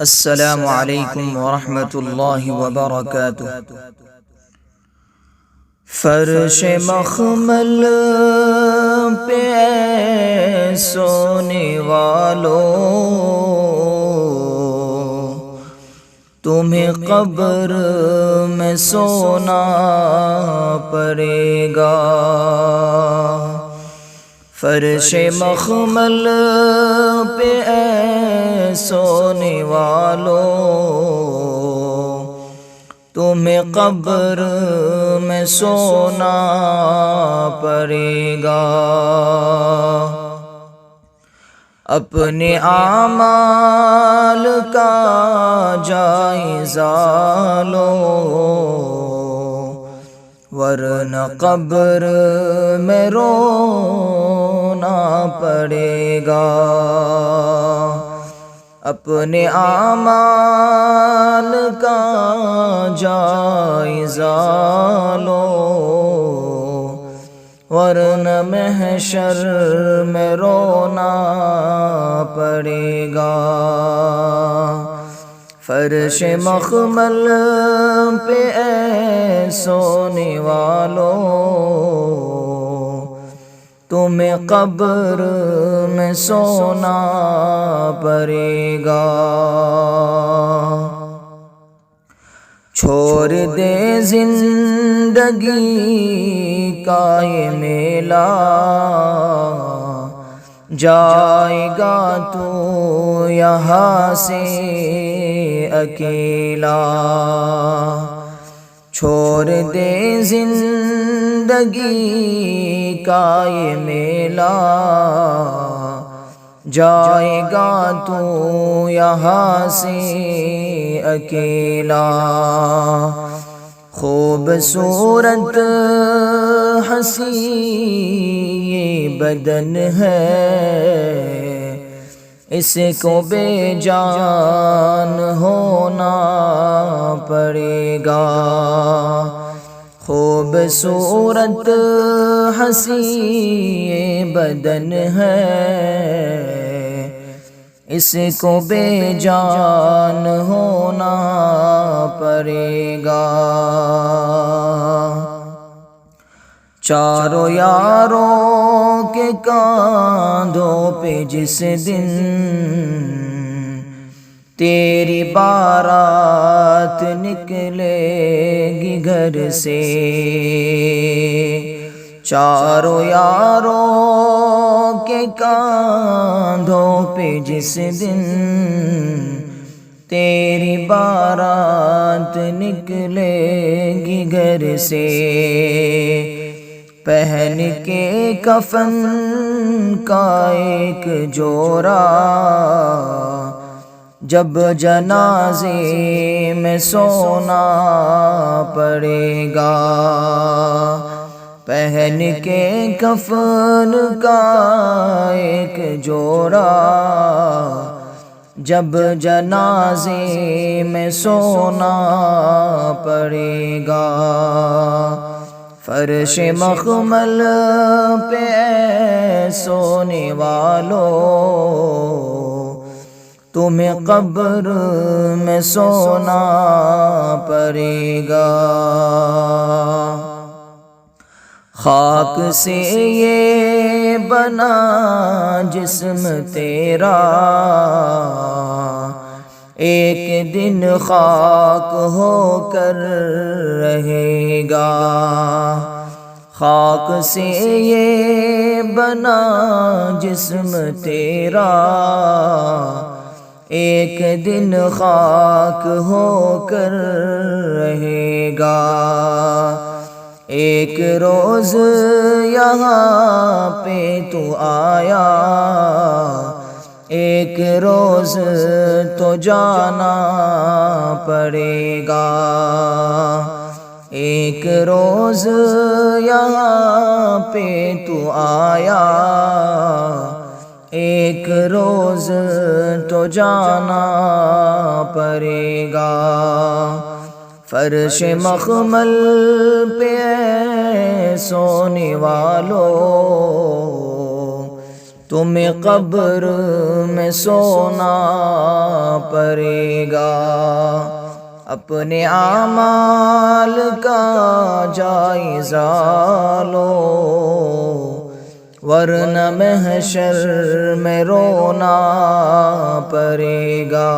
السلام علیکم ورحمۃ اللہ وبرکاتہ۔ فرش مخمل پہ سونے والوں، تمہیں قبر میں سونا پڑے گا۔ فرش مخمل پہ سونے والوں، تمہیں قبر میں سونا پڑے گا۔ اپنے اعمال کا جائزہ لو، ورنہ قبر میں رونا پڑے گا۔ اپنے اعمال کا جائزہ لو، ورنہ محشر میں رونا پڑے گا۔ فرش مخمل پہ سونے والوں، تمہیں قبر میں سونا پڑے گا۔ چھوڑ دے زندگی کا یہ میلہ، جائے گا تو یہاں سے اکیلا۔ چھوڑ دے زندگی کا یہ میلہ، جائے گا تو یہاں سے اکیلا۔ خوبصورت ہنسی یہ بدن ہے، اس کو بے جان ہونا پڑے گا۔ خوبصورت ہنسی یہ بدن ہے، اس کو بے جان ہونا پڑے گا۔ چاروں یاروں کے کاندھوں پہ جس دن تیری بارات نکلے گی گھر سے، چاروں یاروں کے کاندھوں پہ جس دن تیری بارات نکلے گی گھر سے، پہن کے کفن کا ایک جوڑا جب جنازے میں سونا پڑے گا۔ پہن کے کفن کا ایک جوڑا جب جنازے میں سونا پڑے گا۔ فرش مخمل پہ سونے والوں، تمہیں قبر میں سونا پڑے گا۔ خاک سے یہ بنا جسم تیرا، ایک دن خاک ہو کر رہے گا۔ خاک سے یہ بنا جسم تیرا، ایک دن خاک ہو کر رہے گا۔ ایک روز یہاں پہ تو آیا، ایک روز تو جانا پڑے گا۔ ایک روز یہاں پہ تو آیا، ایک روز تو جانا پڑے گا۔ فرش مخمل پہ سونے والوں، تمہیں قبر میں سونا پڑے گا، اپنے اعمال کا جائزہ لو، ورنہ محشر میں رونا پڑے گا۔